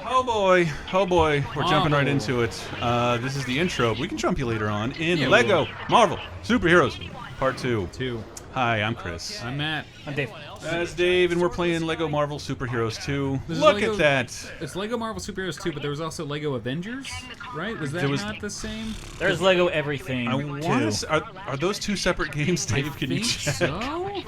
Oh boy, we're jumping right into it. This is the intro. We can jump you later on in Lego Marvel Superheroes Part 2. Hi, I'm Chris. I'm Matt. I'm Dave. That's Dave, and we're playing Lego Marvel Superheroes 2. Look at that. It's Lego Marvel Superheroes 2, but there was also Lego Avengers, right? Was that not the same? There's Lego Everything. I want to. Are those two separate games, Dave? Can you check? So?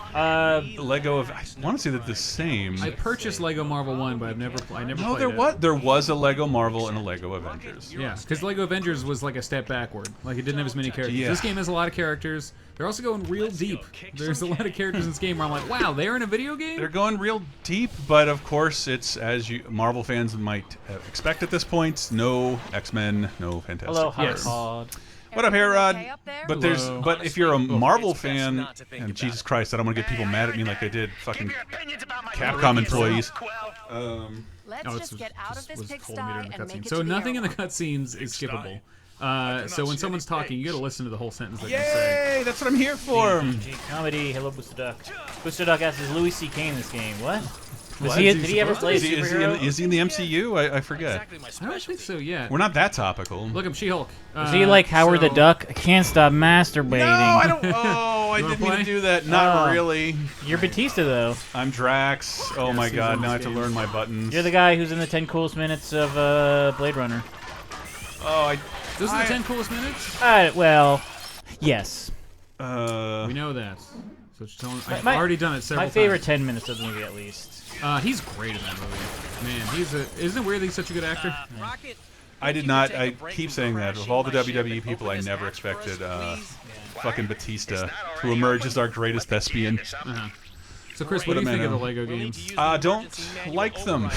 Lego of. I want to say that the same. I purchased Lego Marvel 1, but I never played it. There was a Lego Marvel and a Lego Avengers. Yeah, because Lego Avengers was like a step backward. Like it didn't have as many characters. Yeah. This game has a lot of characters. They're also going real deep. There's a lot of characters in this game where I'm like, wow, they're in a video game? They're going real deep, but of course, it's as you Marvel fans might expect at this point. No X-Men, no Fantastic. Hello, Yes. Hot. What up, Herod? But Hello. but if you're a Marvel fan, and Jesus Christ, I don't want to get people mad at me like they did fucking Capcom employees. Let's just get out of this was pigsty told me during the and make cutscene. it So to the nothing in the airport. cutscenes is skippable. So when someone's talking, you got to listen to the whole sentence that they say. Yay! That's what I'm here for. Comedy. Hello, Booster Duck. Booster Duck asks, is Louis C.K. in this game? What? What? Did he ever play a Is superhero? he in the MCU? I forget. I don't think so yet. We're not that topical. Look, I'm She-Hulk. Is he like Howard the so- Duck? I can't stop masturbating. No, I don't. Oh, I You wanna didn't mean to play? do that. Not really. You're Batista, though. I'm Drax. Oh my he's God! in Now I this have to game. learn my buttons. You're the guy who's in the 10 coolest minutes of Blade Runner. Oh, Those are the 10 coolest minutes? Well, yes. We know that. So what you're telling, I've My- already done it several My favorite times. 10 minutes of the movie, at least. He's great in that movie. Man, isn't it weird that he's such a good actor? I did not. I keep saying that. Of all the WWE people, I never expected fucking Batista to emerge as our greatest thespian. So Chris, what do you think of the Lego games? Don't like them.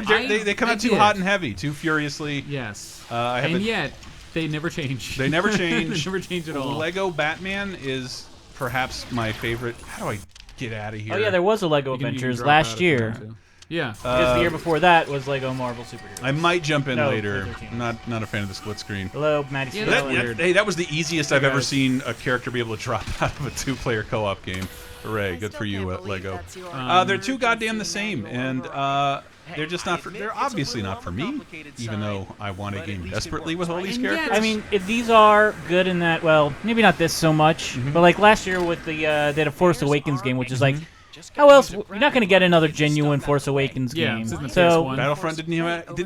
they come out too hot and heavy, too furiously. Yes. And yet, they never change. They never change. They never change at all. Lego Batman is perhaps my favorite. How do I get out of here? Oh, yeah, there was a Lego You can Adventures drop last out if you year. want to. Yeah. Because the year before that was Lego Marvel Superheroes. I might jump in No, later. 2013. Not a fan of the split screen. Hello, Maddie. Yeah, Smith. that's weird. Hey, that was the easiest I've ever guys. seen a character be able to drop out of a two-player co-op game. Hooray! Good for you, Lego. They're too goddamn the same, and they're just not. They're obviously not for me, even though I want a game desperately with all these characters. I mean, if these are good in that, well, maybe not this so much, but like last year with the they had a Force Awakens game, which is like, how else? You're not going to get another genuine Force Awakens Yeah, game. it's in the So PS1. Battlefront didn't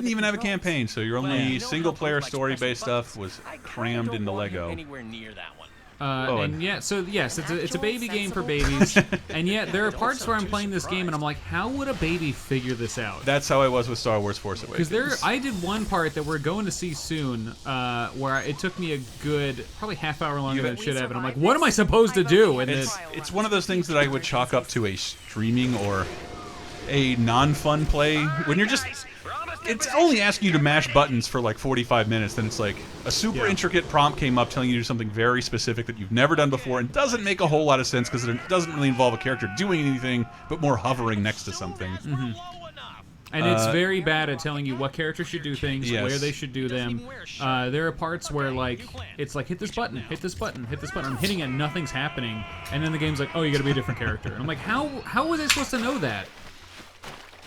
even have a campaign, so your only single-player story-based stuff was crammed into Lego. And yeah, so yes, it's a baby game for babies, and yet there are parts where I'm playing this game and I'm like, how would a baby figure this out? That's how I was with Star Wars Force Awakens. Because I did one part that we're going to see soon, where it took me a good probably half hour longer than it should have, and I'm like, what am I supposed to do? And It's one of those things that I would chalk up to a streaming or a non-fun play when you're just. It's only asking you to mash buttons for like 45 minutes, then it's like a super intricate prompt came up telling you to do something very specific that you've never done before and doesn't make a whole lot of sense because it doesn't really involve a character doing anything but more hovering next to something. And it's very bad at telling you what characters should do things, Yes. where they should do them. There are parts where like it's like hit this button, hit this button, hit this button. I'm hitting it, nothing's happening, and then the game's like, oh, you got to be a different character. And I'm like, how was I supposed to know that?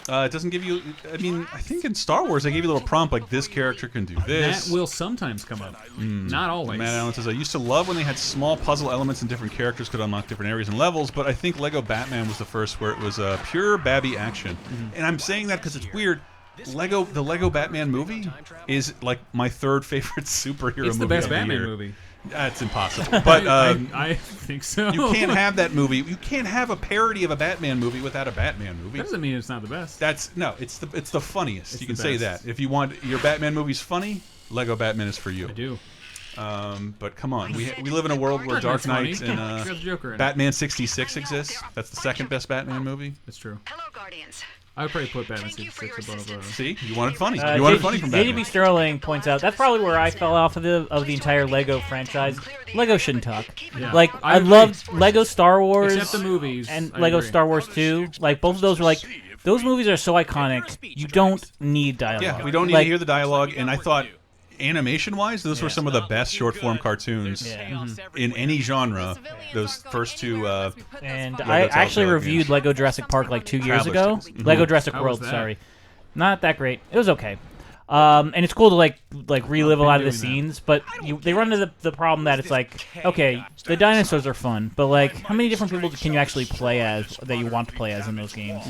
It doesn't give you. I mean, I think in Star Wars they gave you a little prompt like this character can do this. That will sometimes come up, not always. Matt Allen says, I used to love when they had small puzzle elements and different characters could unlock different areas and levels, but I think Lego Batman was the first where it was pure babby action. And I'm saying that because it's weird. The Lego Batman movie is like my third favorite superhero movie. It's the best of the Batman year. movie. That's impossible. But I think so. you can't have that movie. You can't have a parody of a Batman movie without a Batman movie. That doesn't mean it's not the best. It's the funniest. You can the say best. that. If you want your Batman movies funny, Lego Batman is for you. I do. But come on, we live in a world where Dark Knight funny. and Got the Joker in it. Batman 66 exists. That's the second best Batman movie. That's true. Hello, Guardians. I would probably put Batman Thank you for 66 your above. assistance. See, you wanted funny. You wanted funny from Batman. JDB Sterling points out that's probably where I fell off of the entire Lego franchise. Lego shouldn't talk. Yeah. Like I I agree. loved Lego Star Wars, Except the movies. and I Lego agree. Star Wars 2. Like both of those were like those movies are so iconic. You don't need dialogue. Yeah, we don't need to hear the dialogue. And I thought, animation-wise, those were some of the best short-form cartoons in any genre. Those first two. And Lego I actually Telltale reviewed games. Lego Jurassic Park like 2 years ago. Fabulous. Lego Jurassic How was World, that? sorry. Not that great. It was okay. And it's cool to like relive a lot of the scenes, but they run into the problem that it's like, okay, the dinosaurs are fun, but like, how many different people can you actually play as that you want to play as in those games?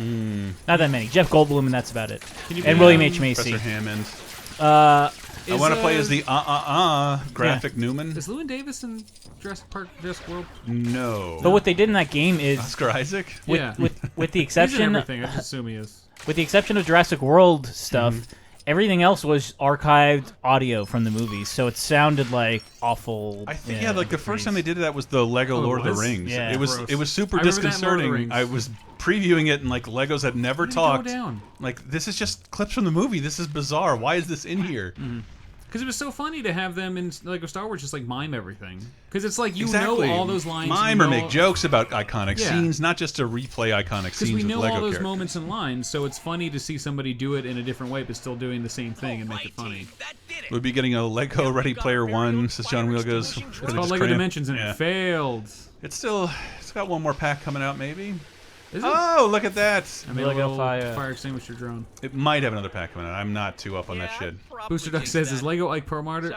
Not that many. Jeff Goldblum, and that's about it. And William H. Macy. Professor Hammond. I want to play as the graphic Newman. Is Llewyn Davis in Jurassic Park, Jurassic World? No. But what they did in that game is Oscar Isaac. Yeah. With the He's in exception, everything. I just assume he is. with the exception of Jurassic World stuff. Everything else was archived audio from the movies, so it sounded like awful. I think like the first time they did that was the Lego Lord of the Rings. Yeah. It was Gross. super I remember that in Lord of the disconcerting. Rings. I was previewing it and like Legos had never talked. Down? Like this is just clips from the movie. This is bizarre. Why is this in here? Because it was so funny to have them in Lego Star Wars just like mime everything. Because it's like you Exactly. know all those lines. Mime you or know make jokes about iconic Yeah. scenes, not just to replay iconic Because scenes we with know Lego all those characters. moments and lines, so it's funny to see somebody do it in a different way, but still doing the same thing and make it funny. We'll be getting a Lego Ready Player One, says John Wheel goes. It's called Lego Dimensions and it failed. It's got one more pack coming out, maybe. Is it? Oh, look at that! I made a Lego little fire extinguisher drone. It might have another pack coming out. I'm not too up on that shit. Booster Duck says, "Is Lego Ike Perlmutter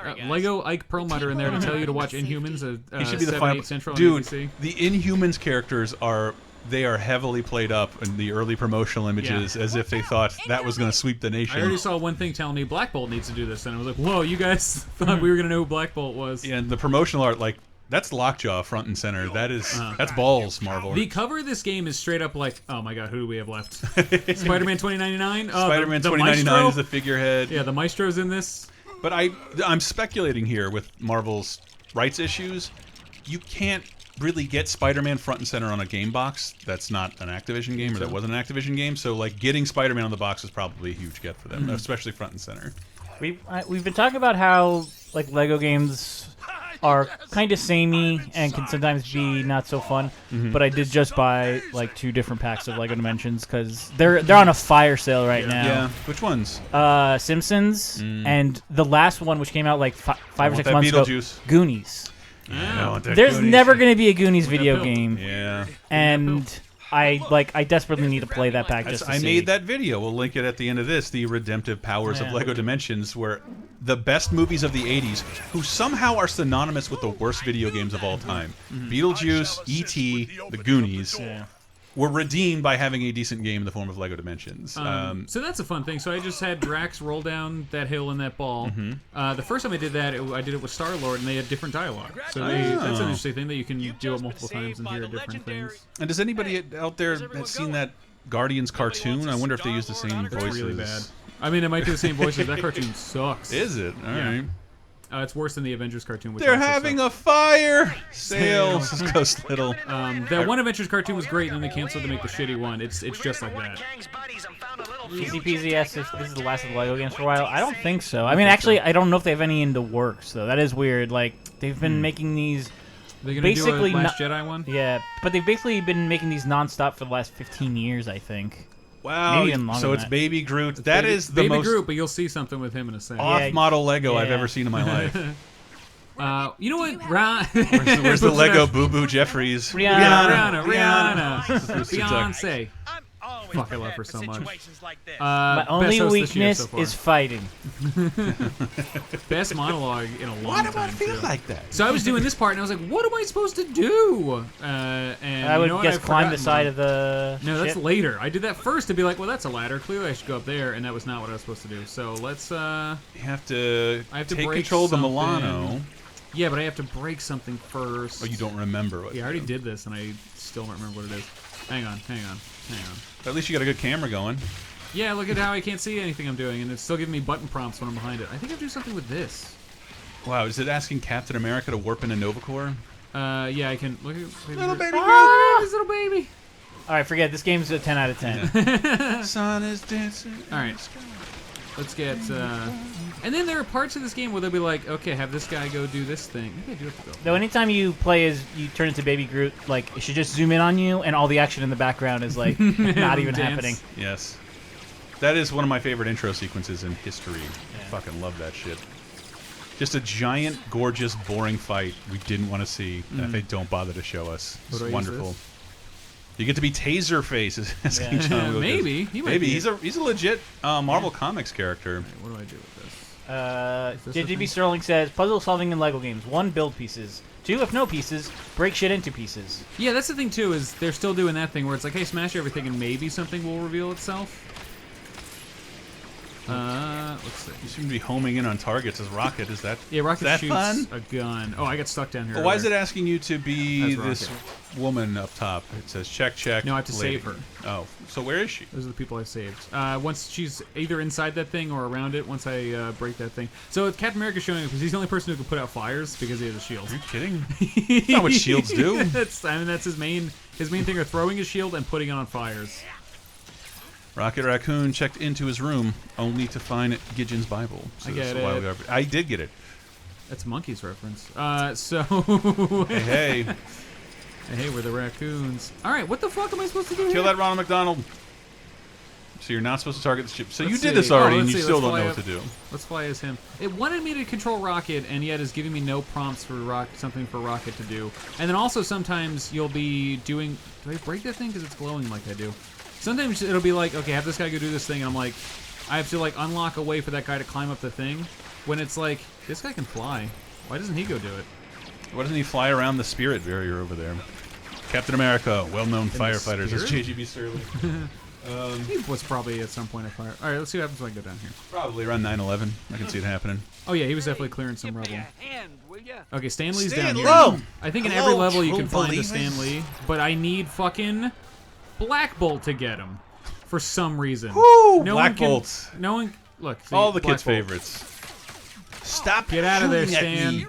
in there to tell you to watch Inhumans?" He should be the 7, final 8 Central on dude. ABC? The Inhumans characters are heavily played up in the early promotional images, as if they thought that was going to sweep the nation. I already saw one thing telling me Black Bolt needs to do this, and I was like, "Whoa, you guys thought we were gonna know who Black Bolt was?" Yeah, and the promotional art, like that's Lockjaw front and center. That is that's balls, Marvel. The cover of this game is straight up like, oh my god, who do we have left? Spider-Man 2099. Spider-Man the 2099 Maestro? is the figurehead. Yeah, the Maestro's in this. But I'm speculating here with Marvel's rights issues. You can't really get Spider-Man front and center on a game box that's not an Activision game or that wasn't an Activision game. So like getting Spider-Man on the box is probably a huge get for them, especially front and center. We've been talking about how like Lego games are kind of samey and can sometimes be not so fun. But I did just buy like 2 different packs of Lego Dimensions because they're on a fire sale right now. Yeah, which ones? Simpsons and the last one, which came out like 5 or 6 months ago, Beetlejuice. Goonies. Yeah, There's never going to be a Goonies video game, Yeah. and I desperately need to play that pack just to I see. made that video. We'll link it at the end of this. The redemptive powers of Lego Dimensions, where the best movies of the '80s, who somehow are synonymous with the worst video games of all time, Beetlejuice, E.T., The Goonies, were redeemed by having a decent game in the form of Lego Dimensions. So that's a fun thing. So I just had Drax roll down that hill in that ball. The first time I did that, I did it with Star-Lord, and they had different dialogue. So that's an interesting thing that you can do it multiple times and hear different things. And does anybody out there have seen that Guardians cartoon? I wonder if they use the same voices. It's really bad. I mean, it might be the same voices. That cartoon sucks. Is it? All right. It's worse than the Avengers cartoon. Which They're also having sucks. a fire sale. Says Ghost Little. That one Avengers cartoon was great, and then they canceled to make the shitty one. It's just like that. Easy peasy. Yes, this is the last of the Lego games for a while. I don't think so. I mean, actually, I don't know if they have any in the works though. That is weird. Like they've been making these. They're gonna Basically do a Last not- Jedi one. Yeah, but they've basically been making these nonstop for the last 15 years, I think. Wow. Maybe even longer So than it's that. Baby Groot. That is the Baby most Groot, but you'll see something with him in a second. off-model Lego I've yeah. ever seen in my life. You know what? Ron, Where's the Lego Boo Boo Jeffries? Rihanna, This is Beyonce. Fuck, I love her so much. My only weakness is fighting. best monologue in a long Why time. do I feel too. like that? So I was doing this part, and I was like, "What am I supposed to do?" And I would you know what? guess I've climb the forgotten side one. of the. No, that's ship. later. I did that first to be like, "Well, that's a ladder. Clearly, I should go up there," and that was not what I was supposed to do. So let's. You have to, I have to take break control of the something. Milano. Yeah, but I have to break something first. Oh, you don't remember what? Yeah, I already did this, and I still don't remember what it is. Hang on. At least you got a good camera going. Yeah, look at how I can't see anything I'm doing, and it's still giving me button prompts when I'm behind it. I think I do something with this. Wow, is it asking Captain America to warp into Nova Corps? Yeah, I can. Look at Little baby Ah! this little baby. All right, forget it. This game's a 10 out of 10. Groot. Sun is dancing. All right, let's get. And then there are parts of this game where they'll be like, okay, have this guy go do this thing. Maybe I do have to go. Though anytime you play as you turn into Baby Groot, like it should just zoom in on you, and all the action in the background is like not even Dance. happening. Yes. That is one of my favorite intro sequences in history. Fucking love that shit. Just a giant, gorgeous, boring fight we didn't want to see that they don't bother to show us. It's What do I use wonderful. this? You get to be Taserface. As Yeah. King John Wilkes. Maybe. He might Maybe be. he's a legit Marvel Comics character. What do I do with this? this a JGB thing? Sterling says, puzzle solving in Lego games. 1, build pieces. 2, if no pieces, break shit into pieces. Yeah, that's the thing too. Is they're still doing that thing where it's like, hey, smash everything, and maybe something will reveal itself. Let's see. You seem to be homing in on targets as Rocket. Is that Rocket that shoots fun? a gun. Oh, I got stuck down here. Why is it earlier. asking you to be That's this woman up top? It says check. No, I have to lady. save her. Oh, so where is she? Those are the people I saved. Once she's either inside that thing or around it, once I break that thing. So Captain America's showing up because he's the only person who can put out fires because he has a shield. Are you kidding? That's not what shields do. That's his main thing, are throwing his shield and putting it on fires. Rocket Raccoon checked into his room only to find Gideon's Bible. So I this get is a while it. ago. I did get it. That's Monkey's reference. So Hey, hey, we're the raccoons. All right, what the fuck am I supposed to do kill here? that Ronald McDonald. So you're not supposed to target the ship. So Let's you did see. this already, Oh, and let's you see. still Let's don't know fly what to up. do. Let's fly as him. It wanted me to control Rocket, and yet is giving me no prompts for something for Rocket to do. And then also sometimes you'll be doing. Do I break that thing because it's glowing like I do? Sometimes it'll be like, okay, have this guy go do this thing, and I'm like, I have to like unlock a way for that guy to climb up the thing. When it's like, this guy can fly. Why doesn't he go do it? Why doesn't he fly around the spirit barrier over there? Captain America, well-known firefighters. That's spirit? JGB Sterling. He was probably at some point a fire. All right, let's see what happens when I go down here. Probably around 9/11. I can see it happening. Oh yeah, he was definitely clearing some rubble. Okay, Stan Lee's Stan down Lee! here. Hello! I think in Hello, every level you true can find a believers. Stan Lee, but I need fucking Black Bolt to get him for some reason. Woo! No Black one can, Bolt. No one. Look. See, All the Black kids' Bolt. favorites. Stop Get out of there, shooting at Stan. me.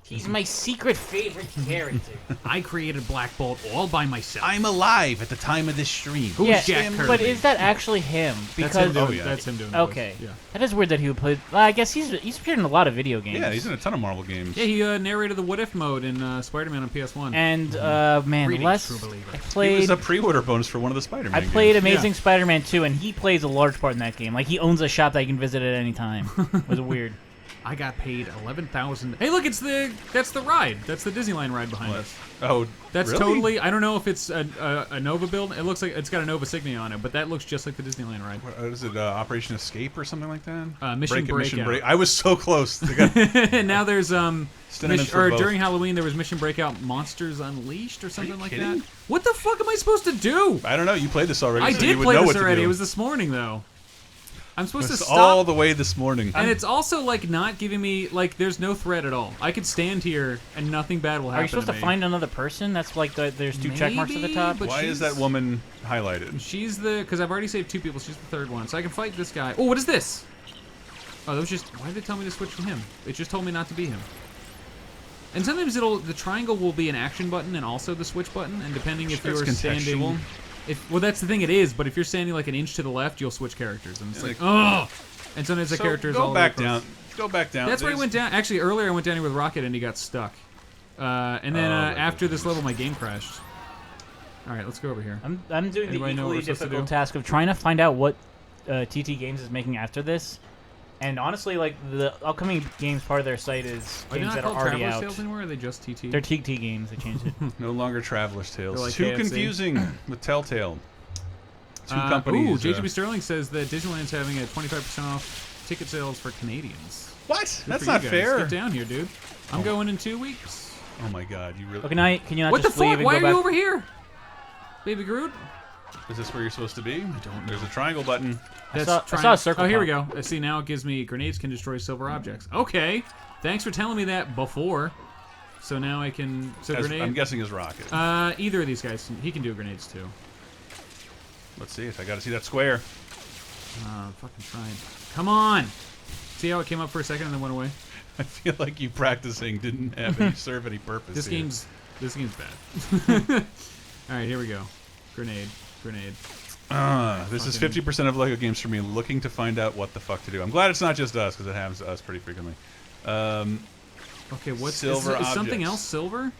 He's my secret favorite character. I created Black Bolt all by myself. I'm alive at the time of this stream. Who's yeah, Jack Kirby? but is that actually him? That's Because him doing, Oh, yeah. that's him doing the okay, voice. Yeah. that is weird that he would play. Well, I guess he's appeared in a lot of video games. Yeah, he's in a ton of Marvel games. Yeah, he narrated the What If mode in Spider-Man on PS1. And man, Greetings, less true believer. I He was played. a pre-order bonus for one of the Spider-Man I games. played Amazing Yeah. Spider-Man 2, and he plays a large part in that game. Like he owns a shop that you can visit at any time. It was weird. I got paid 11,000. Hey, look, that's the ride. That's the Disneyland ride behind What? us. Oh, That's really? totally. I don't know if it's a Nova build. It looks like it's got a Nova Signia on it, but that looks just like the Disneyland ride. What is it? Operation Escape or something like that? Mission Breakout. I was so close. They got- And now there's Synonyms for both. during Halloween there was Mission Breakout Monsters Unleashed or something like kidding? that. What the fuck am I supposed to do? I don't know. You played this already. I so did you would play know this what to already. do. It was this morning though. I'm supposed It's to stop. all the way this morning. And it's also like not giving me like there's no threat at all. I could stand here and nothing bad will happen. Are you supposed to me. find another person? That's like there's two check marks at the Maybe, top. but Why is that woman highlighted? She's because I've already saved 2 people. She's the 3rd one, so I can fight this guy. Oh, what is this? Oh, that was just. Why did it tell me to switch to him? It just told me not to be him. And sometimes the triangle will be an action button and also the switch button, and depending if Sure, you're it's contextual. standing. Well, that's the thing. It is, but if you're standing like an inch to the left, you'll switch characters, and it's Yeah, like, oh. And sometimes the So character is go all the way back across. down. Go back down. That's where I There's- went down. Actually, earlier I went down here with Rocket and he got stuck. And then Oh, that after makes this sense. level, my game crashed. All right, let's go over here. I'm doing Anybody the know what equally we're supposed to difficult do? task of trying to find out what TT Games is making after this. And honestly, like the upcoming games part of their site is Are they games not that are called already Traveler's out. Tales anymore? Or are they just TT? They're TT games. They changed it. No longer Traveler's Tales. They're like Too KFC. confusing with Telltale. Two companies. Ooh, JGB Sterling says that Disneyland's having a 25% off ticket sales for Canadians. What? Good That's for you not guys. fair. Get down here, dude. I'm going in 2 weeks. Oh my God! You really? Okay, can you not What the just leave fuck? and Why go are back? you over here? Baby Groot? Is this where you're supposed to be? I don't know. There's a triangle button. I saw a circle. Oh, here we pop. go. See, now it gives me grenades can destroy silver objects. Okay. Thanks for telling me that before. So now I can. So grenade. I'm guessing is rocket. Either of these guys, he can do grenades too. Let's see it. I got to see that square. Fucking trying. Come on. See how it came up for a second and then went away? I feel like you practicing didn't have any serve any purpose. This here. game's bad. All right, here we go. Grenade. This is 50% of Lego games for me looking to find out what the fuck to do. I'm glad it's not just us because it happens to us pretty frequently. Okay, what's Silver is something objects. else silver?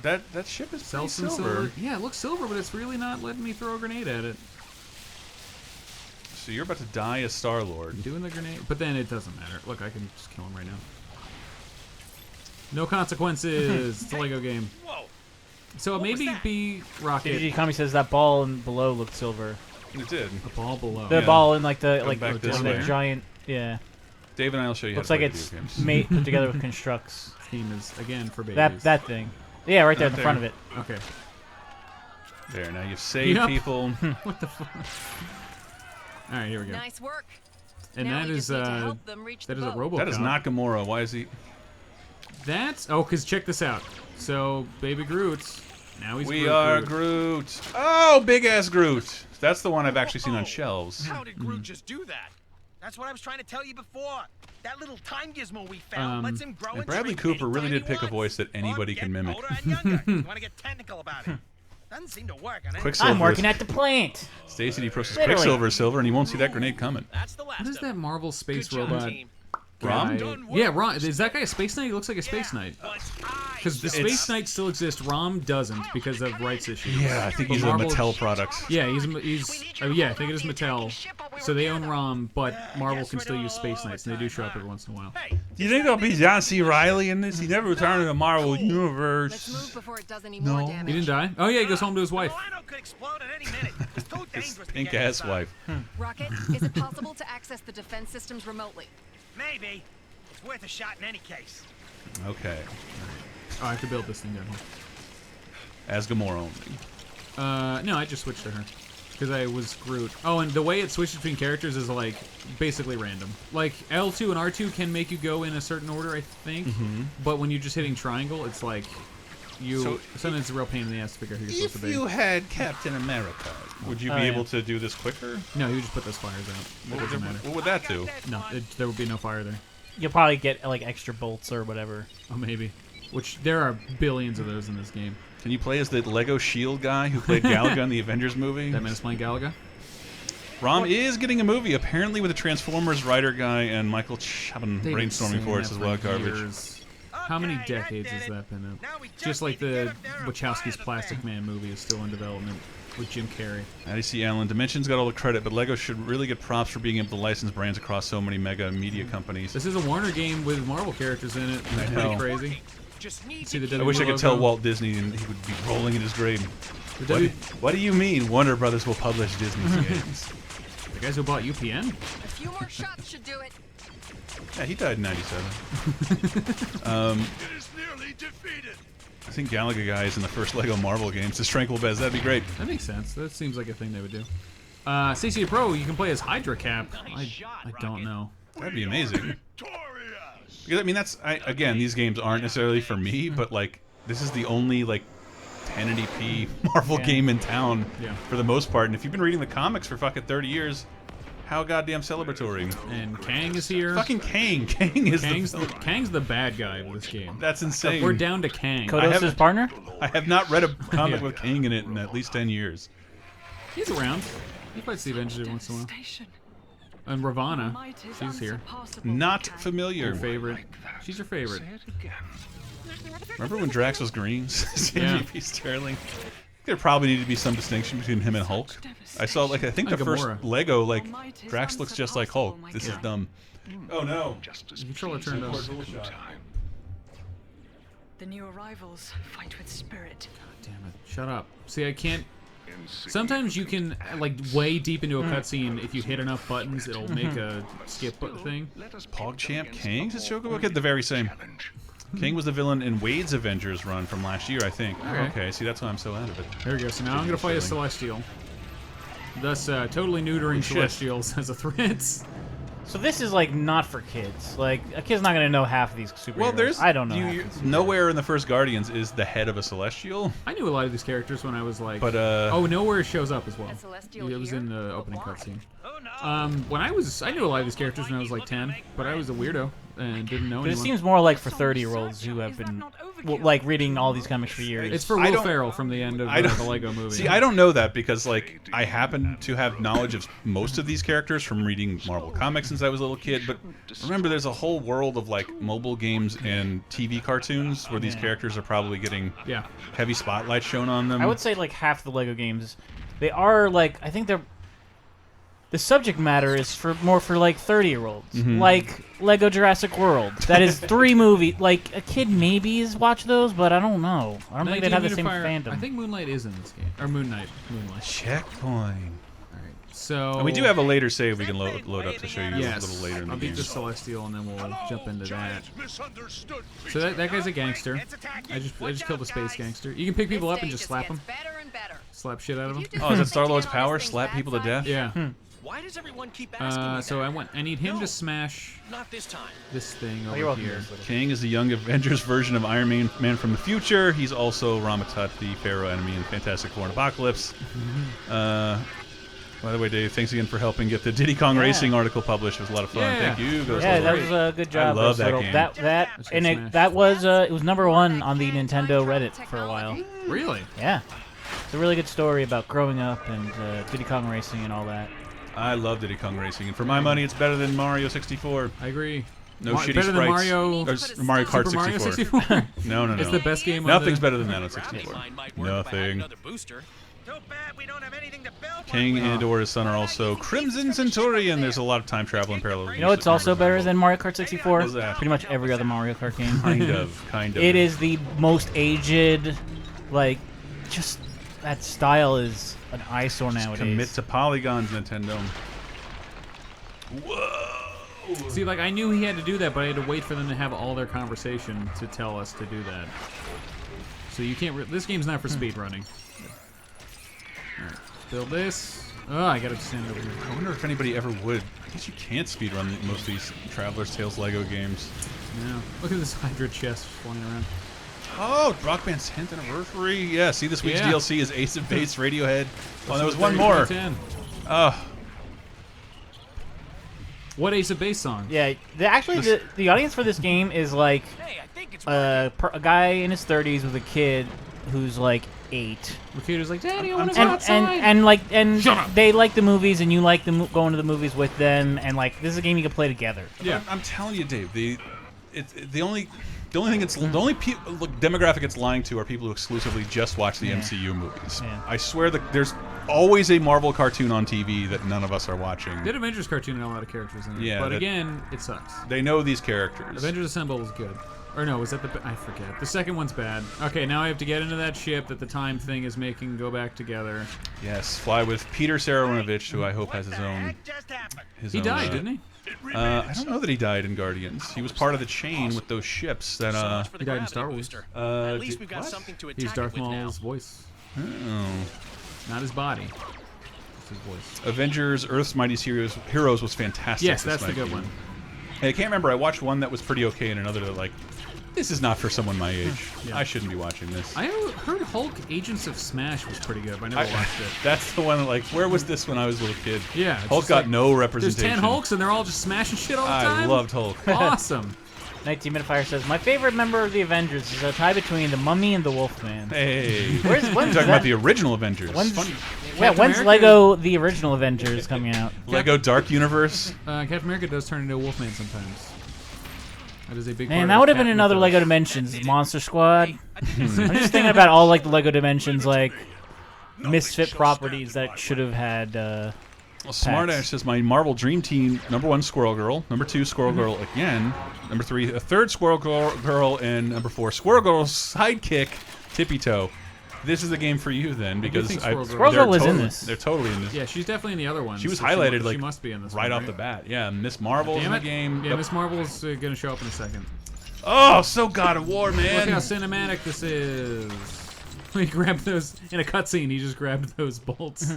That ship is pretty Selson silver. Yeah, it looks silver, but it's really not letting me throw a grenade at it. So you're about to die as Star-Lord. I'm doing the grenade, but then it doesn't matter. Look, I can just kill him right now. No consequences. It's a Lego game. Whoa. So maybe be Rocket. Digi Kami says that ball below looked silver. It did. A ball below. The ball in like the back this way. giant. Yeah. Dave and I will show you. Looks how to like play it's video games. made put together with constructs. Theme is again for babies. That thing. Yeah, right there in the there. front of it. Okay. There, now you've saved Yep. people. What the fuck? All right, here we go. Nice work. And Now that we is just need to help them reach that the is a boat. RoboCop. That is not Gamora. Why is he? That's because check this out. So Baby Groot. Now he's We Groot. are Groot. Oh, big ass Groot. That's the one I've actually seen on shelves. How did Groot just do that? That's what I was trying to tell you before. That little time gizmo we found lets him grow And and Bradley shrink Cooper really anytime did he pick a wants. voice that anybody Or can get mimic. older and younger. You want to get technical about it. Doesn't seem to work on Quicksilver. I'm working at the plant. Stacy D process Literally. Quicksilver is silver, and you won't see that grenade coming. That's the last What is of that it. Marvel space Good job, robot team. Rom? guy? Yeah, Rom. Is that guy a Space Knight? He looks like a Space Knight. Because the Space Knight still exists. Rom doesn't because of rights issues. Yeah, I think he's a Marvel- Mattel product. Yeah, he's yeah, I think it is Mattel. So they own Rom, but Marvel can still use Space Knights, and they do show up every once in a while. Hey, Do you think there'll be John C. Riley in this? He never returned to the Marvel Let's Universe. move before it does any No. more He damage. didn't die. Oh yeah, he goes home to his wife. Milano could explode at any minute. It's too His dangerous to pink get ass inside. wife. Rocket, is it possible to access the defense systems remotely? Maybe. It's worth a shot in any case. Okay. Oh, I have to build this thing down here. As Gamora only. No, I just switched to her. Because I was Groot. Oh, and the way it switches between characters is, like, basically random. Like, L2 and R2 can make you go in a certain order, I think. But when you're just hitting triangle, it's like... So sometimes it's a real pain in the ass to figure out who you're supposed If to be. you had Captain America, would you be yeah. able to do this quicker? No, you just put those fires out. It doesn't matter. What would that do? No, there would be no fire there. You'll probably get like extra bolts or whatever. Oh, maybe. Which, there are billions of those in this game. Can you play as the Lego Shield guy who played Galaga in the Avengers movie? That man's playing Galaga? Rom is getting a movie, apparently with a Transformers writer guy and Michael Chabon They've been brainstorming saying for it. that As well, garbage. years. How many Okay, decades I has did it. that been up? Now we Just like need to the get up there and Wachowski's fire the Plastic thing. Man movie is still in development with Jim Carrey. IDC Allen, Dimension's got all the credit, but Lego should really get props for being able to license brands across so many mega media companies. This is a Warner game with Marvel characters in it. It's know. pretty crazy. Just need See the to I WWE wish I could logo? tell Walt Disney and he would be rolling in his grave. The, What, W- what do you mean Warner Brothers will publish Disney's games? the guys who bought UPN? A few more shots should do it. Yeah, he died in '97. It is nearly defeated. I think Galaga guy is in the first Lego Marvel games. This Tranquil Bez, that'd be great. That makes sense. That seems like a thing they would do. CC Pro, you can play as Hydra Cap. I don't know. That'd be amazing. Because, I mean, again, these games aren't necessarily for me, but like this is the only like 1080p Marvel Yeah. game in town Yeah. for the most part. And if you've been reading the comics for fucking 30 years, how goddamn celebratory! And Kang is here. Fucking Kang. Kang is Kang's the bad guy of this game. That's insane. We're down to Kang. Kodos' haven't- partner? I have not read a comic Yeah. with Kang in it in at least 10 years. He's around. He fights the Avengers every once in a while. And Ravana, she's here. Not familiar. Your favorite. She's your favorite. Remember when Drax was green? Yeah. JP Sterling. There probably needed to be some distinction between him and Hulk. I saw like I think the Like first Gamora. Lego like Drax looks just like Hulk. This is Yeah. dumb. Oh no. The controller turned off. The new arrivals fight with spirit. Damn it. Shut up. See, I can't... Sometimes you can, like, way deep into a cutscene, if you hit enough buttons, it'll make a skip thing. PogChamp Kang? Is Chocobo Kid the very same? Kang was the villain in Wade's Avengers run from last year, I think. Okay, see that's why I'm so out of it. There we go. So now I'm going to fight a Celestial. Thus, totally neutering shit. Celestials as a threat. So this is like not for kids. Like a kid's not gonna know half of these superheroes. Well, there's I don't know. half of these nowhere in the first Guardians is the head of a Celestial, I knew a lot of these characters when I was like... but Oh, Nowhere shows up as well. A Celestial It was here? in the But opening why? cutscene. Oh no. I knew a lot of these characters when I was like 10, but I was a weirdo and didn't know But it anyone. seems more like for 30-year-olds who have been like reading all these comics for years. It's for I Will don't- Ferrell from the end of I don't- the Lego movie. See, I don't know that because, like, I happen to have knowledge of most of these characters from reading Marvel comics since I was a little kid. But remember, there's a whole world of like mobile games and TV cartoons where these characters are probably getting Yeah. heavy spotlight shown on them. I would say like half the Lego games, they are like I think they're the subject matter is more for like 30-year-olds, Mm-hmm. like Lego Jurassic World. That is 3 movies. Like a kid maybe has watched those, but I don't know. I don't think they'd have the same fandom. I think Moonlight is in this game, or Moonlight. Checkpoint. All right, so And we do have a later save we can load up to show you yes. a little later in the I'll beat game. the Celestial, and then we'll jump into that. So that guy's a gangster. I just killed a space gangster. You can pick people up and just slap them. Better and better. Slap shit out of them. Oh, is that Star-Lord's power? Slap people to death? Yeah. Why does everyone keep asking me So that? I need him to smash Not this time. this thing Oh, over you're welcome. here. King is the young Avengers version of Iron Man from the future. He's also Rama-Tut, the Pharaoh enemy in Fantastic Four and Apocalypse. By the way, Dave, thanks again for helping get the Diddy Kong Racing article published. It was a lot of fun. Yeah. Thank you. Ghost Yeah, Lord. that was a good job. I love that Little. game. That That's and good that was it was #1 on the Nintendo Reddit for a while. Really? Yeah, it's a really good story about growing up and Diddy Kong Racing and all that. I love Diddy Kong Racing, and for my money, it's better than Mario 64. I agree. No shitty better than sprites. Mario. Or Mario Kart Super Mario 64. 64. No. It's the best game. Nothing's on better than that on 64. Nothing. Too bad we don't have anything to build. King and/or his son are also Crimson Centurion. There's a lot of time travel and parallel. You know what's also better than Mario Kart 64? What's that? Pretty much every other Mario Kart game. Kind of. It is the most aged, like, just that style is an eyesore nowadays. Commit to polygons, Nintendo. Whoa! See, like I knew he had to do that, but I had to wait for them to have all their conversation to tell us to do that. So you can't. This game's not for speed running. All right, build this. Oh, I gotta stand over here. I wonder if anybody ever would. I guess you can't speedrun most of these Traveler's Tales Lego games. Yeah. Look at this Hydra chest flying around. Oh, Rock Band's 10th anniversary. Yeah, see, this week's Yeah. DLC is Ace of Base, Radiohead. Oh, there was one more. Oh, What Ace of Base song? Yeah, the audience for this game is like Hey, I think it's a guy in his 30s with a kid who's like 8. Ricato's like, Daddy, I want to go And, outside. and Shut up. they like the movies, and you like going to the movies with them, and like this is a game you can play together. Yeah. I'm telling you, Dave. The only demographic it's lying to are people who exclusively just watch the MCU movies. Yeah. I swear that there's always a Marvel cartoon on TV that none of us are watching. Did Avengers cartoon had a lot of characters in it. Yeah, But that- again, it sucks. They know these characters. Avengers Assemble was good. Or no, was that I forget. The second one's bad. Okay, now I have to get into that ship that the time thing is making go back together. Yes, fly with Peter Saranovich, who I hope has his own. Heck just happened. He died, didn't he? I don't know that he died in Guardians. He was part of the chain with those ships that. So much for the He died in gravity Star Wars. booster. At At least we've got something to attack He's Darth it with now. Maul's voice, Oh. not his body. It's his voice. Avengers: Earth's Mightiest Heroes was fantastic. Yes, this that's the night. good one. Hey, I can't remember. I watched one that was pretty okay and another that like, this is not for someone my age. Yeah. I shouldn't be watching this. I heard Hulk Agents of Smash was pretty good, but I never watched it. That's the one. Like, where was this when I was a little kid? Yeah, it's Hulk just got like, no There's representation. 10 Hulks and they're all just smashing shit all the time. I loved Hulk. Awesome. 19 Minute Fire says, my favorite member of the Avengers is a tie between the Mummy and the Wolfman. Hey, When's you're talking that? about the original Avengers. When's Funny. when's America- Lego the original Avengers coming out? Lego Dark Universe. Captain America does turn into a Wolfman sometimes. That is a big. Man, part that of would have been Captain another mythos. Lego Dimensions Monster Squad. I'm just thinking about all like the Lego Dimensions like misfit properties that should have had. Well, Smartash says my Marvel Dream Team: #1 Squirrel Girl, #2 Squirrel Girl again, #3 a third Squirrel Girl, and #4 Squirrel Girl's sidekick Tippy Toe. This is the game for you then, because think they're Squirrel Girl was in totally- this. They're totally in this. Yeah, she's definitely in the other one. She was so highlighted she like must be in this right one, off the bat. Yeah, Miss Marvel's in Damn the it. game. Yeah, Yep. Miss Marvel's gonna show up in a second. Oh, so God of War, Look how man. cinematic this is. He grabbed those in a cutscene. He just grabbed those bolts.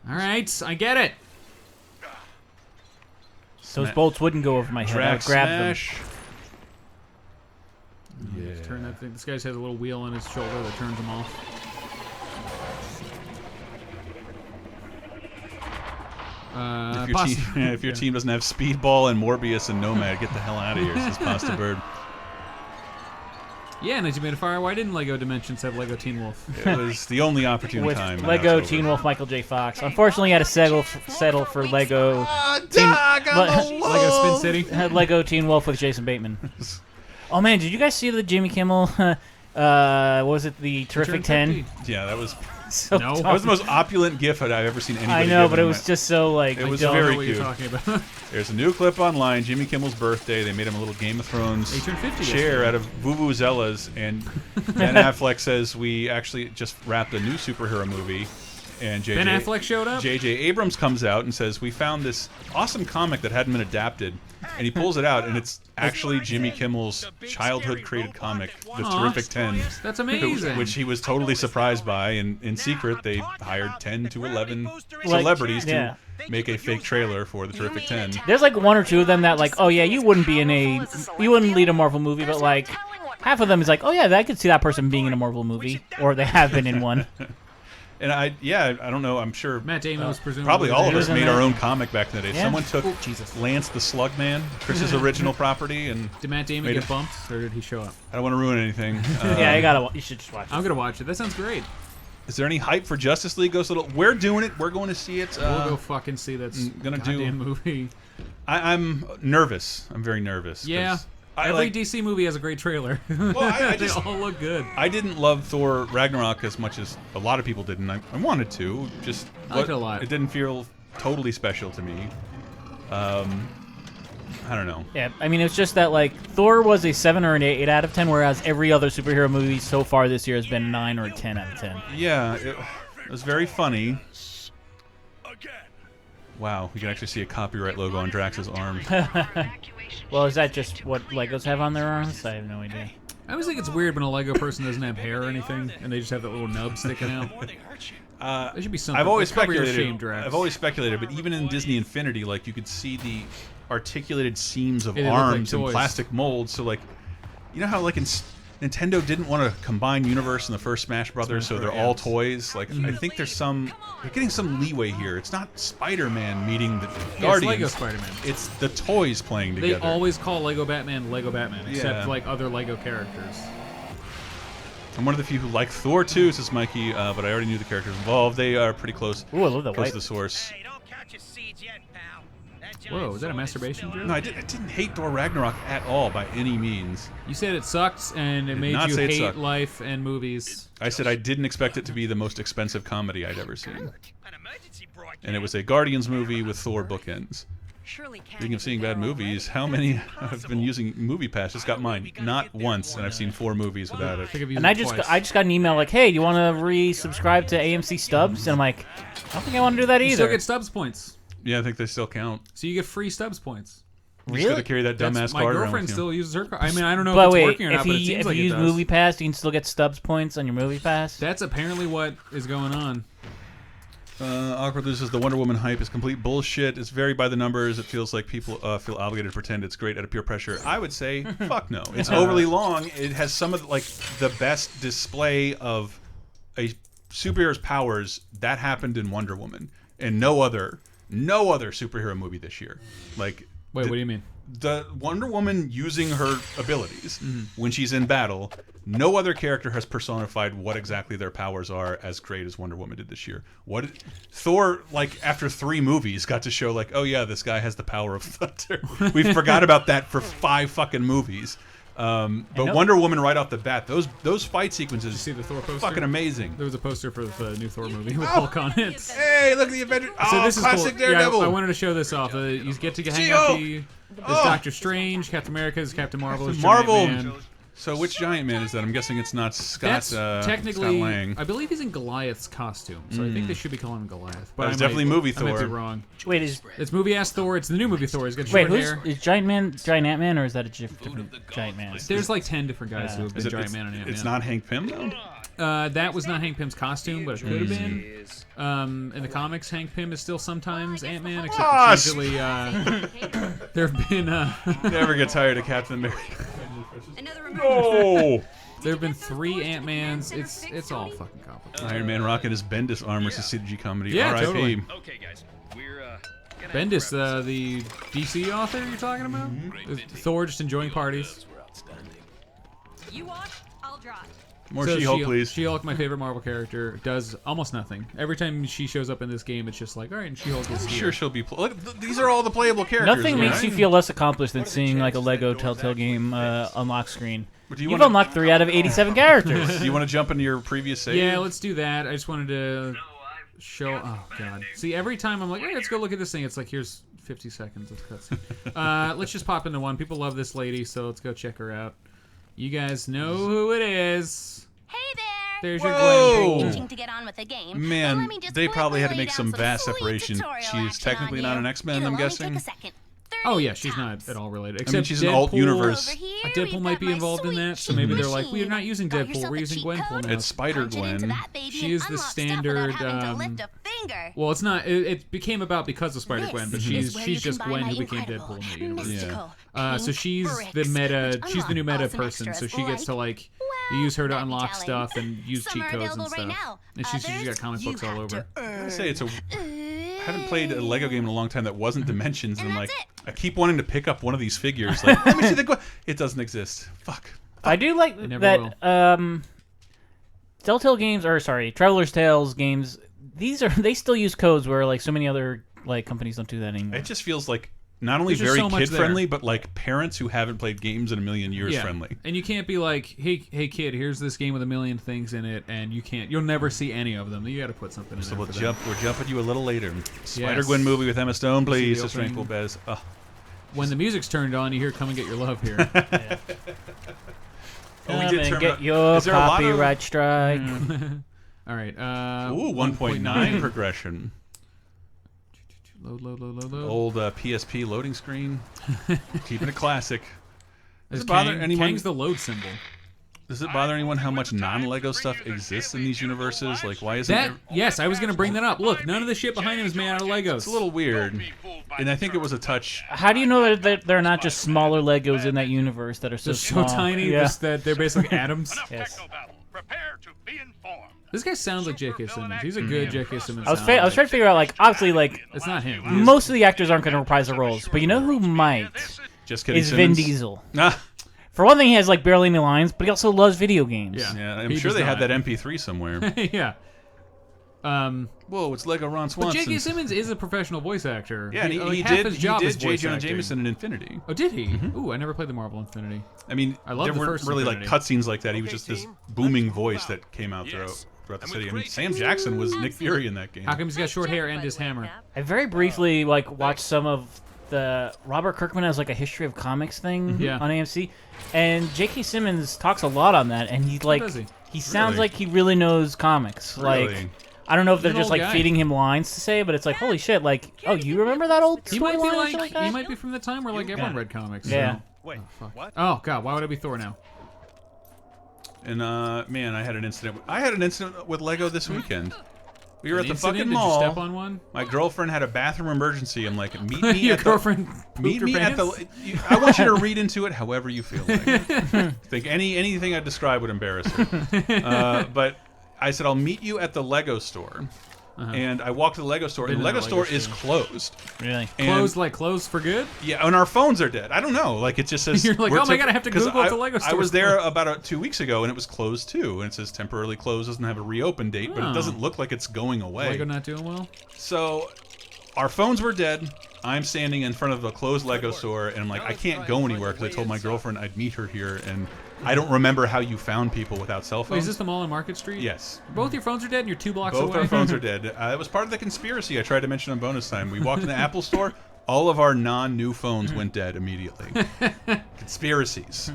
All right, I get it. Those bolts wouldn't go over my head. I Drag would grab them. smash. Yeah. Turn that thing. This guy has a little wheel on his shoulder that turns him off. If your team doesn't have Speedball and Morbius and Nomad, get the hell out of here, says Pasta Bird. Yeah, 19 Minute Fire. Why didn't Lego Dimensions have Lego Teen Wolf? It was the only opportune With time. and Lego now it's over. Teen Wolf Michael J. Fox. Unfortunately, he had to settle for Lego Dog Lego Spin City. Lego Teen Wolf with Jason Bateman. Oh man, did you guys see the Jimmy Kimmel? What was it? The Terrific 10. Yeah, that was so No. dumb. That was the most opulent GIF that I've ever seen anybody. I know, give but in it was my- just so like. It was I don't very know what cute. you're talking about. There's a new clip online. Jimmy Kimmel's birthday. They made him a little Game of Thrones He turned 50 chair yesterday. out of vuvuzelas, and Ben Affleck says we actually just wrapped a new superhero movie. And Ben Affleck showed up? J.J. Abrams comes out and says we found this awesome comic that hadn't been adapted, and he pulls it out, and it's actually Jimmy Kimmel's childhood created comic, The Aw. Terrific 10. That's amazing. Which he was totally surprised by, and in secret they hired 10 to 11 Like, celebrities yeah. to make a fake trailer for The Terrific 10. There's like one or two of them that like, oh yeah, you wouldn't lead a Marvel movie, but like half of them is like, oh yeah, I could see that person being in a Marvel movie, or they have been in one. And I don't know, I'm sure Matt Damon was presumably probably all of He us was in made that. our own comic back in the day. Yeah. Someone took Oh, Jesus. Lance the Slugman, Chris's original property, and Did Matt Damon Made get it- bumped, or did he show up? I don't want to ruin anything. Yeah, you should just watch it. I'm gonna watch it. That sounds great. Is there any hype for Justice League? We're doing it. We're going to see it. We'll go fucking see that gonna do- goddamn movie. I'm nervous. I'm very nervous. 'cause Yeah. I Every like. DC movie has a great trailer. I they just- all look good. I didn't love Thor Ragnarok as much as a lot of people did, and I wanted to. Just I liked it a lot. It didn't feel totally special to me. I don't know. Yeah, I mean, it's just that like Thor was a 7 or an 8 out of 10, whereas every other superhero movie so far this year has been a 9 or a 10 out of 10. Yeah, it was very funny. Wow, we can actually see a copyright logo on Drax's arm. Well, is that just what Legos have on their arms? I have no idea. I always think it's weird when a Lego person doesn't have hair or anything, and they just have that little nub sticking out. There should be something. I've always Cover your speculated. shame, Drax. I've always speculated, but even in Disney Infinity, like you could see the articulated seams of Yeah, they look like arms and toys. plastic molds. So like, you know how like Nintendo didn't want to combine universe in the first Smash Brothers, so they're all toys. Like I think there's they're getting some leeway here. It's not Spider-Man meeting the Yeah, it's Guardians. Lego Spider-Man. It's the toys playing They together. always call Lego Batman, except Yeah. like other Lego characters. I'm one of the few who like Thor too, says Mikey, but I already knew the characters involved. They are pretty close. Ooh, I love that Close white. to the source. Hey, don't count your seeds yet, pal. That giant Whoa, is that a sword masturbation so joke? No, I didn't hate Thor Ragnarok at all by any means. You said it sucked, and it Did made not you say it hate sucked. life and movies. I said I didn't expect it to be the most expensive comedy I'd ever seen. An emergency broadcast. And it was a Guardians movie with Thor bookends. Surely Speaking of seeing bad movies, how many have been using Movie Pass? Just got mine. Not once, and I've seen 4 movies without I it. think I've used And it I just twice. got an email like, hey, do you want to resubscribe to AMC Stubs? And I'm like, I don't think I want to do that You still either. get Stubbs points, Yeah, I think they still count. so you get free Stubbs points. You just gotta Really? carry that dumbass My card around girlfriend with you. still uses her card. I mean, I don't know But if it's wait, working or if not, but it you seems if like you it use does. Movie Pass, you can still get Stubs points on your Movie Pass. That's apparently what is going on. Awkward loses the Wonder Woman hype is complete bullshit. It's very by the numbers. It feels like people feel obligated to pretend it's great out of pure pressure. I would say, fuck no. It's overly long. It has some of like the best display of a superhero's powers that happened in Wonder Woman, and no other superhero movie this year. Like, Wait, what do you mean? the Wonder Woman using her abilities when she's in battle, no other character has personified what exactly their powers are as great as Wonder Woman did this year. Thor, like after 3 movies, got to show like, oh yeah, this guy has the power of thunder. We forgot about that for 5 fucking movies. But Wonder Woman right off the bat, those fight sequences, See the Thor poster? fucking amazing. There was a poster for the new Thor movie with Hulk on it. Hey, look at the Avengers! So Oh, this is classic cool. Daredevil. Yeah, I wanted to show this off. You get to hang She-Hulk. out there's Doctor Strange, Captain America, there's Captain Marvel, there's Marvel. Giant Man. So which Giant Man is that? I'm guessing it's not Scott. That's technically, Scott Lang. I believe he's in Goliath's costume, so I think they should be calling him Goliath. But It's I definitely might, movie I might be Thor. wrong. Wait, is It's movie ass Thor. It's the new movie Thor. He's got wait short hair. is Giant Ant-Man, or is that a different Giant Man? There's like 10 different guys Yeah. who have Is been it, Giant it's, Man and Ant-Man. it's not Hank Pym though. That was not Hank Pym's costume, but it could have been. In the comics, Hank Pym is still sometimes Ant-Man, except it's usually there have been Never get tired of Captain America. Another Oh! there have been 3 Ant-Mans. It's all fucking complicated. Iron Man rocking his Bendis armor is a CG comedy. Yeah, R.I.P. totally. Okay, guys, we're Bendis, the DC author you're talking about? Thor just enjoying parties. You watch, I'll drive. More She-Hulk, please. She-Hulk, my favorite Marvel character, does almost nothing. Every time she shows up in this game, it's just like, all right, and She-Hulk is I'm here. sure she'll be. Look, these are all the playable characters. Nothing right? makes you feel less accomplished than seeing like a Lego Telltale game unlock screen. But do You've unlocked 3 out of 87 characters. Do you want to jump into your previous save? Yeah, let's do that. I just wanted to show. Oh God! See, every time I'm like, hey, let's go look at this thing. It's like, here's 50 seconds of cutscene. Let's just pop into one. People love this lady, so let's go check her out. You guys know who it is. Hey there! There's your Whoa! Gwen. Itching to get on with the game. Man, Well, let me just they probably had to lay make down some vast sweet separation. tutorial She's action technically on not you. an X-Men, It'll I'm only guessing. take a second. Oh 30 yeah, she's not tops. at all related. I Except mean, she's an Deadpool. alt universe. Over here, Deadpool we've might got be my involved in sweet that, so maybe they're like, machine. we're not using Got Deadpool, yourself we're a using cheat Gwenpool code? now. It's Spider-Gwen. Punch it into that baby She and is the unlock stuff standard, without having to lift a finger. Well, it's not. It became about because of Spider-Gwen, but This she's is where you just can buy Gwen my who became incredible, Deadpool in the universe. mystical, So pink she's the bricks, meta. which She's the new unlock meta awesome person. extras So she gets to like use her to that'd be unlock telling. stuff and use Some cheat are codes and available stuff. right now. And she's got Others, comic you books all have to over. I say it's a. I haven't played a Lego game in a long time that wasn't Dimensions, and And like that's it. I keep wanting to pick up one of these figures. Like, let me see the. It doesn't exist. Fuck. I do like They never that. Telltale games, or sorry, Traveler's Tales games. They still use codes where like so many other like companies don't do that anymore. It just feels like not only There's just very so much kid friendly, there. but like parents who haven't played games in a million years friendly. And you can't be like, hey kid, here's this game with a million things in it, and you'll never see any of them. You got to put something in So there. we'll for jump. them. We're jumping you a little later. Spider-Gwen movie with Emma Stone, please. the Sister Ankle opening. Bez. Oh. When the music's turned on, you hear "Come and Get Your Love" here. Oh, we Come did and turn get up- your Is there a lot of- copyright strike. All right. Ooh, 1.9 progression. Load. Old PSP loading screen. Keeping it classic. Does Is it bother Kang, anyone? Kang's the load symbol. Does it bother anyone how much non-Lego stuff exists in these universes? Like, why isn't That there... yes, I was gonna bring that up. Look, none of the shit behind him is made out of Legos. It's a little weird, and I think it was a touch. How do you know that they're not just smaller Legos in that universe that are so They're so small? tiny Yeah. that they're basically atoms. Yes. This guy sounds like J.K. Simmons. He's a good J.K. Simmons. I was sound. trying to figure out, like, obviously, like, It's not him. most of the actors aren't going to reprise the roles, but you know who might? Just kidding. Is Vin Simmons. Diesel. Ah, For one thing, he has like barely any lines, but he also loves video games. Yeah. yeah, I'm He sure does they had not. that MP3 somewhere. Yeah. Whoa, it's Lego Ron But Swanson. J.K. Simmons is a professional voice actor. Yeah, and he half did. his He job is did J. voice Jonah acting. Jameson in Infinity. Oh, did he? Ooh, I never played the Marvel Infinity. I mean, I love there the weren't first really Infinity. like cutscenes like that. He was just this booming voice that came out throughout the city. I mean, Sam Jackson was Nick Fury in that game. How come he's got short hair and his hammer? I very briefly like watched some of the Robert Kirkman has like a history of comics thing Yeah. on AMC, and J.K. Simmons talks a lot on that, and he like does he? he sounds Really? like he really knows comics. Really? Like I don't know if they're an just old like guy. feeding him lines to say, but it's like holy shit, like oh you remember that old He might be storyline or shit like that? he might be from the time where like everyone read comics. so- Yeah. Wait, Fuck. what? Oh god, why would I be Thor now? And man, I had an incident with Lego this weekend. We were An at the incident? fucking Did mall. you step on one? My girlfriend had a bathroom emergency. I'm like, meet me Your at the girlfriend meet pooped me her at pants? the. I want you to read into it however you feel like. Think anything I describe would embarrass her. But I said I'll meet you at the Lego store, and I walked to the Lego store, and Been the to Lego the store Lego is store. closed. Really? And- Closed like closed for good? Yeah, and our phones are dead. I don't know. Like it just says You're like, we're oh my God, I have to 'cause Google if the Lego I store's was there closed. about 2 weeks ago, and it was closed too. And it says temporarily closed, doesn't have a reopen date, but Oh. it doesn't look like it's going away. Lego not doing well? So our phones were dead. I'm standing in front of a closed Lego store, and I'm like, I can't go anywhere because I told my girlfriend I'd meet her here, and I don't remember how you found people without cell Wait, phones. is this the mall on Market Street? Yes. Both your phones are dead and you're 2 blocks Both away? our phones are dead. It was part of the conspiracy I tried to mention on bonus time. We walked in the Apple store. All of our non-new phones went dead immediately. Conspiracies.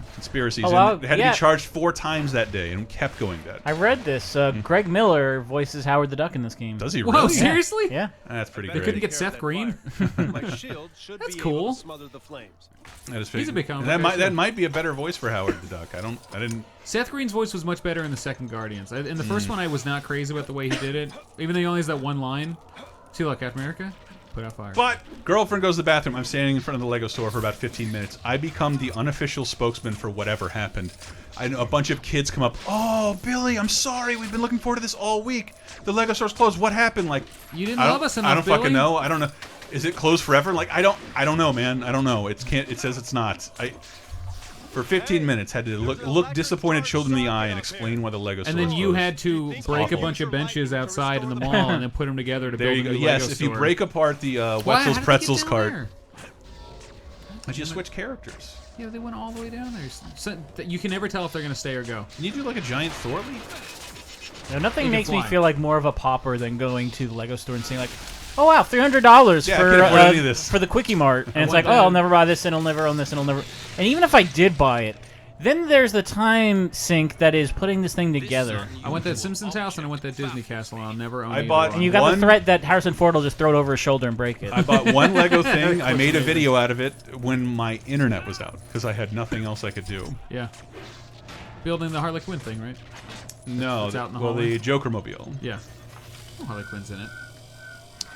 Oh, wow. And they had to Yeah. be charged 4 times that day and kept going dead. I read this. Greg Miller voices Howard the Duck in this game. Does he Whoa, really? seriously? Yeah. That's pretty They great. couldn't get Seth Green? My shield should That's be cool. able to smother the flames. That is He's a big comic that might guy, that too. might be a better voice for Howard the Duck. I didn't. Seth Green's voice was much better in the second Guardians. In the first one, I was not crazy about the way he did it. Even though he only has that one line. See, like Captain America? Put out fire. But girlfriend goes to the bathroom. I'm standing in front of the Lego store for about 15 minutes. I become the unofficial spokesman for whatever happened. I know a bunch of kids come up. Oh, Billy, I'm sorry. We've been looking forward to this all week. The Lego store's closed. What happened? Like, You didn't I don't- love us enough, I don't Billy. fucking know. I don't know. Is it closed forever? Like, I don't know, man. I don't know. It says it's not. For 15 minutes, had to look disappointed children in the eye and explain why the Lego store And then was you closed. had to break awful. a bunch of benches outside in the mall and then put them together to There build you a go. new Yes, Lego if you store. break apart the Why? How Wetzel's did they Pretzels get down cart, there? but you switch characters. Yeah, they went all the way down there. So, you can never tell if they're gonna stay or go. Can you do like a giant Thor leap? Nothing You can makes me fly. feel like more of a pauper than going to the Lego store and saying like, "Oh wow, $300 Yeah, I can't afford any of this. for the Quickie Mart," and it's want like, "Oh, I'll that. never buy this, and I'll never own this, and I'll never." And even if I did buy it, then there's the time sink that is putting this thing together. I want that Simpsons house and I want that Disney castle, and I'll never own I either bought- one. And you got One- the threat that Harrison Ford will just throw it over his shoulder and break it. I bought one Lego thing. I made a video out of it when my internet was out because I had nothing else I could do. Yeah. Building the Harley Quinn thing, right? No, It's out in the well, hallway? the Joker mobile. Yeah. Oh, HarleyQuinn's in it.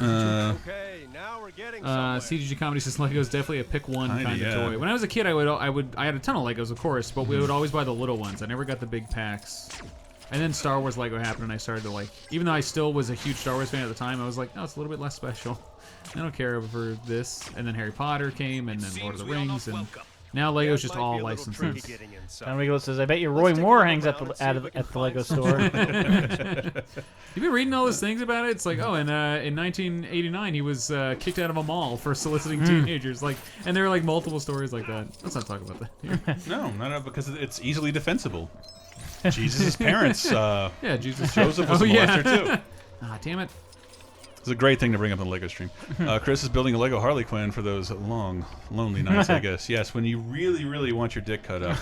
Okay, now we're getting somewhere. CGG Comedy says Lego's definitely a pick one Kinda, kind of yeah. toy. When I was a kid, I had a ton of Legos, of course, but we would always buy the little ones. I never got the big packs. And then Star Wars Lego happened, and I started to like. Even though I still was a huge Star Wars fan at the time, I was like, no, it's a little bit less special. I don't care for this. And then Harry Potter came, and then Lord of the Rings, and now Lego's just all licenses. And Rigo says, "I bet you Roy Moore hangs at the Lego store." You've been reading all those things about it. It's like, oh, and in 1989, he was kicked out of a mall for soliciting teenagers. Like, and there are like multiple stories like that. Let's not talk about that here. No, not because it's easily defensible. Jesus' parents. Yeah, Jesus. Joseph was a molester too. Ah, damn it. It's a great thing to bring up on the Lego stream. Chris is building a Lego Harley Quinn for those long, lonely nights, I guess. Yes, when you really, really want your dick cut up.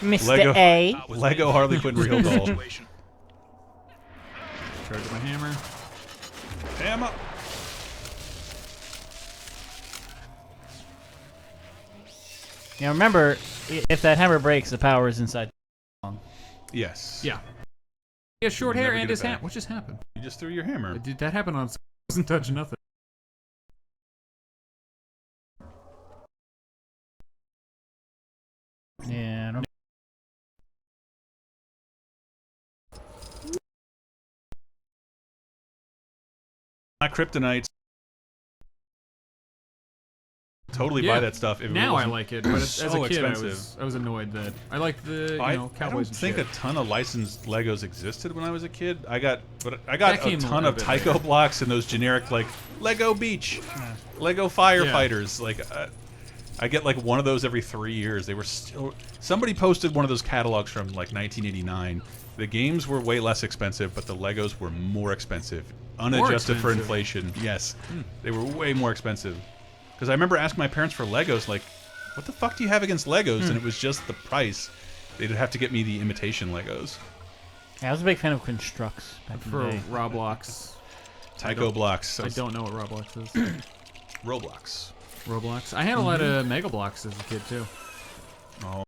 Mr. Lego, A. Lego Harley Quinn real doll. Charge my hammer. Hammer. Now remember, if that hammer breaks, the power is inside. Yes. Yeah. He has short You'll hair never and get his it back. hat. What just happened? You just threw your hammer. Did that happen on? Doesn't touch nothing. Yeah. I don't- Not kryptonite. Totally Yeah. buy that stuff. If Now it I wasn't like it, but as so a kid, expensive. I was annoyed that I liked the I Cowboys don't and think shit. a ton of licensed Legos existed when I was a kid. I got That a came a ton little of bit Tycho later. blocks and those generic like Lego Beach, Lego Firefighters. Like I get like one of those every 3 years. They were still somebody posted one of those catalogs from like 1989. The games were way less expensive, but the Legos were more expensive, unadjusted for expensive? inflation. Yes, they were way more expensive. Because I remember asking my parents for Legos, like, what the fuck do you have against Legos? And it was just the price. They'd have to get me the imitation Legos. Yeah, I was a big fan of Constructs back in For the day. Roblox. Tycho blocks. I don't know what Roblox is. Roblox. Roblox. I had a lot of Mega Blocks as a kid too. Oh.